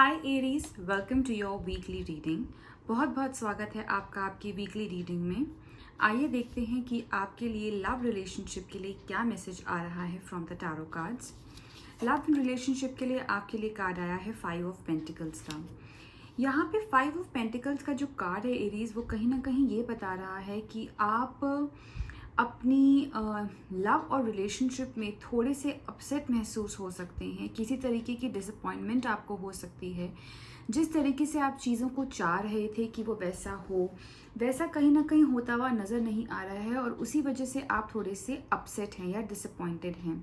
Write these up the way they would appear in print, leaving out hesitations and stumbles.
Hi Aries, welcome to your weekly reading. बहुत बहुत स्वागत है आपका आपकी वीकली रीडिंग में। आइए देखते हैं कि आपके लिए लव रिलेशनशिप के लिए क्या मैसेज आ रहा है from the tarot cards. Love relationship के लिए आपके लिए कार्ड आया है 5 ऑफ पेंटिकल्स का। यहाँ पे 5 ऑफ पेंटिकल्स का जो कार्ड है एरीज, वो कहीं ना कहीं ये बता रहा है कि आप अपनी लव और रिलेशनशिप में थोड़े से अपसेट महसूस हो सकते हैं। किसी तरीके की डिसअपॉइंटमेंट आपको हो सकती है। जिस तरीके से आप चीज़ों को चाह रहे थे कि वो वैसा हो, वैसा कहीं ना कहीं होता हुआ नज़र नहीं आ रहा है और उसी वजह से आप थोड़े से अपसेट हैं या डिसअपॉइंटेड हैं।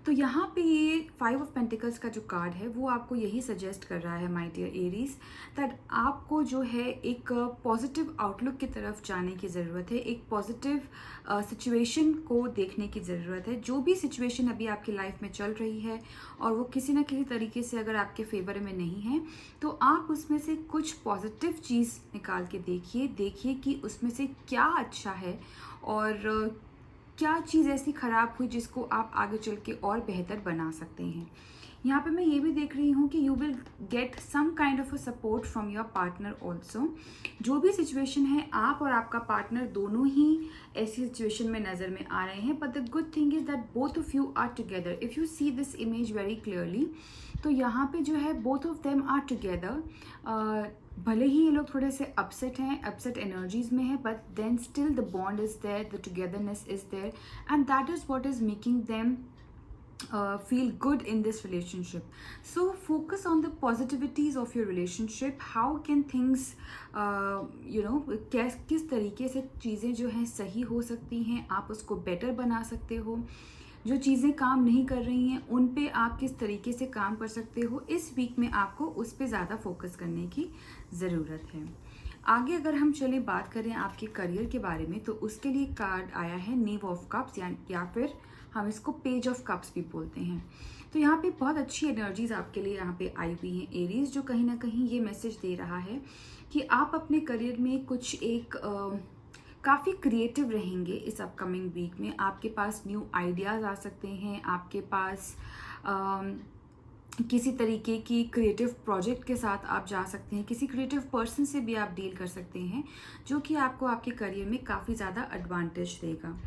तो यहाँ पे ये 5 ऑफ पेंटिकल्स का जो कार्ड है वो आपको यही सजेस्ट कर रहा है माय डियर एरीज, दैट आपको जो है एक पॉजिटिव आउटलुक की तरफ जाने की ज़रूरत है। एक पॉजिटिव सिचुएशन को देखने की ज़रूरत है। जो भी सिचुएशन अभी आपकी लाइफ में चल रही है और वो किसी ना किसी तरीके से अगर आपके फेवर में नहीं है, तो आप उसमें से कुछ पॉजिटिव चीज़ निकाल के देखिए कि उसमें से क्या अच्छा है और क्या चीज़ ऐसी ख़राब हुई जिसको आप आगे चल के और बेहतर बना सकते हैं। यहाँ पे मैं ये भी देख रही हूँ कि you will get some kind of a support from your partner also. जो भी सिचुएशन है, आप और आपका पार्टनर दोनों ही ऐसी सिचुएशन में नज़र में आ रहे हैं, but the good thing is that both of you are together. If you see this image very clearly, तो यहाँ पे जो है both of them are together. भले ही ये लोग थोड़े से अपसेट हैं, अपसेट एनर्जीज में है, but then still the bond is there, the togetherness is there, and that is what is making them feel good in this relationship. So focus on the positivities of your relationship. How can things किस तरीके से चीज़ें जो हैं सही हो सकती हैं, आप उसको बेटर बना सकते हो। जो चीज़ें काम नहीं कर रही हैं उन पे आप किस तरीके से काम कर सकते हो। इस वीक में आपको उस पे ज़्यादा फोकस करने की ज़रूरत है। आगे अगर हम चले बात करें आपके करियर के बारे में, तो उसके लिए कार्ड आया है नेव ऑफ कप्स, या फिर हम इसको पेज ऑफ कप्स भी बोलते हैं। तो यहाँ पे बहुत अच्छी एनर्जीज आपके लिए यहाँ पे आई हुई हैं एरीज, जो कहीं ना कहीं ये मैसेज दे रहा है कि आप अपने करियर में कुछ एक काफ़ी क्रिएटिव रहेंगे इस अपकमिंग वीक में। आपके पास न्यू आइडियाज़ आ सकते हैं, आपके पास किसी तरीके की क्रिएटिव प्रोजेक्ट के साथ आप जा सकते हैं, किसी क्रिएटिव पर्सन से भी आप डील कर सकते हैं, जो कि आपको आपके करियर में काफ़ी ज़्यादा एडवांटेज देगा।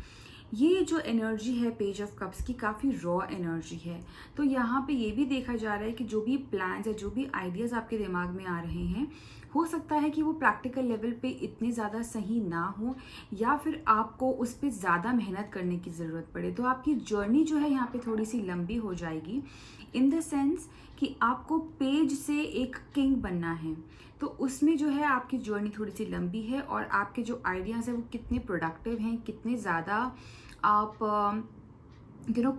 ये जो एनर्जी है पेज ऑफ कप्स की, काफ़ी रॉ एनर्जी है। तो यहाँ पे ये भी देखा जा रहा है कि जो भी प्लान्स या जो भी आइडियाज़ आपके दिमाग में आ रहे हैं, हो सकता है कि वो प्रैक्टिकल लेवल पे इतने ज़्यादा सही ना हो, या फिर आपको उस पर ज़्यादा मेहनत करने की ज़रूरत पड़े। तो आपकी जर्नी जो है यहाँ पे थोड़ी सी लंबी हो जाएगी, इन द सेंस कि आपको पेज से एक किंग बनना है। तो उसमें जो है आपकी जर्नी थोड़ी सी लंबी है, और आपके जो आइडियाज़ हैं वो कितने प्रोडक्टिव हैं, कितने ज़्यादा आप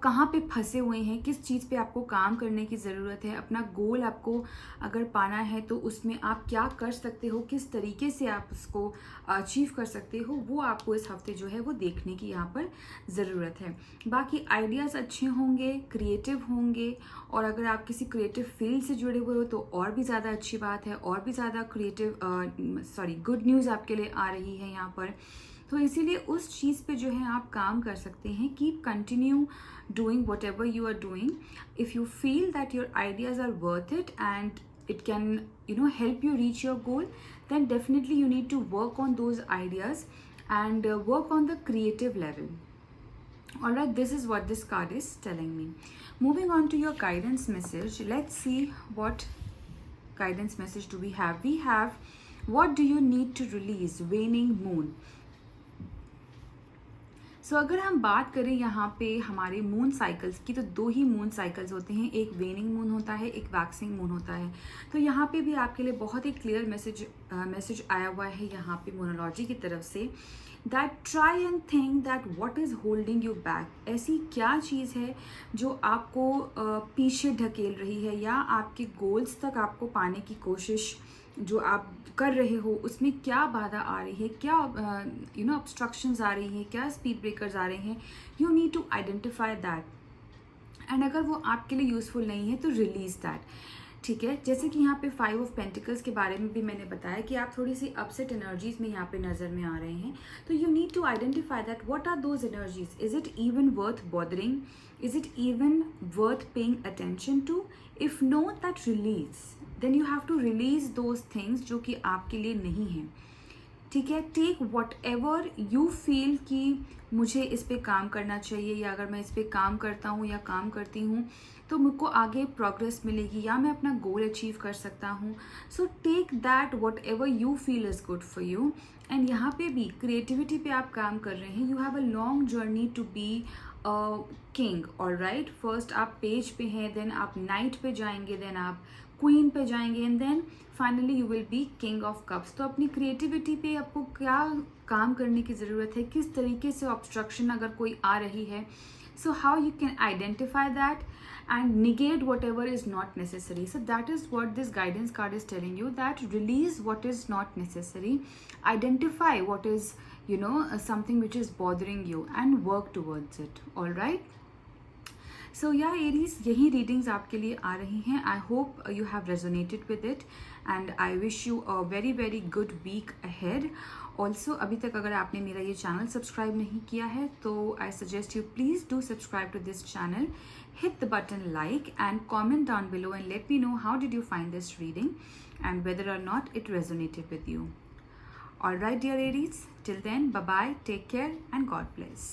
कहाँ पे फंसे हुए हैं, किस चीज़ पे आपको काम करने की ज़रूरत है, अपना गोल आपको अगर पाना है तो उसमें आप क्या कर सकते हो, किस तरीके से आप उसको अचीव कर सकते हो, वो आपको इस हफ्ते जो है वो देखने की यहाँ पर ज़रूरत है। बाकी आइडियाज़ अच्छे होंगे, क्रिएटिव होंगे, और अगर आप किसी क्रिएटिव फील्ड से जुड़े हुए हो तो और भी ज़्यादा अच्छी बात है, और भी ज़्यादा गुड न्यूज़ आपके लिए आ रही है यहाँ पर। तो इसीलिए उस चीज़ पे जो है आप काम कर सकते हैं। Keep continue doing whatever you are doing. If you feel that your ideas are worth it and it can help you reach your goal, then definitely you need to work on those ideas and work on the creative level. All right, this is what this card is telling me. Moving on to your guidance message, let's see what guidance message do we have. We have, what do you need to release? Waning moon. सो अगर हम बात करें यहाँ पे हमारे moon cycles की, तो 2 ही moon cycles होते हैं, एक वेनिंग मून होता है, एक वैक्सिंग मून होता है। तो यहाँ पे भी आपके लिए बहुत ही क्लियर मैसेज आया हुआ है यहाँ पे मोनोलॉजी की तरफ से, that try and think that what is holding you back. ऐसी क्या चीज़ है जो आपको पीछे ढकेल रही है, या आपके गोल्स तक आपको पाने की कोशिश जो आप कर रहे हो उसमें क्या बाधा आ रही है, क्या ऑब्स्ट्रक्शंस आ रही हैं, क्या स्पीड ब्रेकर्स आ रहे हैं। You need to identify that, and अगर वो आपके लिए यूज़फुल नहीं है तो रिलीज दैट। ठीक है, जैसे कि यहाँ पे 5 ऑफ पेंटिकल्स के बारे में भी मैंने बताया कि आप थोड़ी सी अपसेट एनर्जीज में यहाँ पे नज़र में आ रहे हैं. तो you need to identify that what are those energies. Is it even worth bothering? Is it even worth paying attention to? If no, that release. Then you have to release those things जो कि आपके लिए नहीं हैं. ठीक है, take whatever you feel कि मुझे इस पे काम करना चाहिए, या अगर मैं इस पे काम करता हूँ या काम करती हूँ तो मुझको आगे प्रोग्रेस मिलेगी या मैं अपना गोल अचीव कर सकता हूँ. So take that whatever you feel is good for you. And यहाँ पे भी क्रिएटिविटी पे आप काम कर रहे हैं. You have a long journey to be king. All right, first आप पेज पे हैं, देन आप नाइट पे जाएंगे, देन आप क्वीन पे जाएंगे, and then finally you will be king of cups. तो अपनी क्रिएटिविटी पे आपको क्या काम करने की ज़रूरत है, किस तरीके से ऑब्स्ट्रक्शन अगर कोई आ रही है, so how you can identify that and negate whatever is not necessary. So that is what this guidance card is telling you, that release what is not necessary, identify what is, something which is bothering you, and work towards it. All right. सो या Aries, यही readings आपके लिए आ रही हैं. I hope you have resonated with it and I wish you a very very good week ahead. Also अभी तक अगर आपने मेरा ये चैनल सब्सक्राइब नहीं किया है तो I suggest you please do subscribe to this channel. Hit the button like and comment down below and let me know how did you find this reading and whether or not it resonated with you. All right, dear Aries, till then, bye bye, take care and God bless.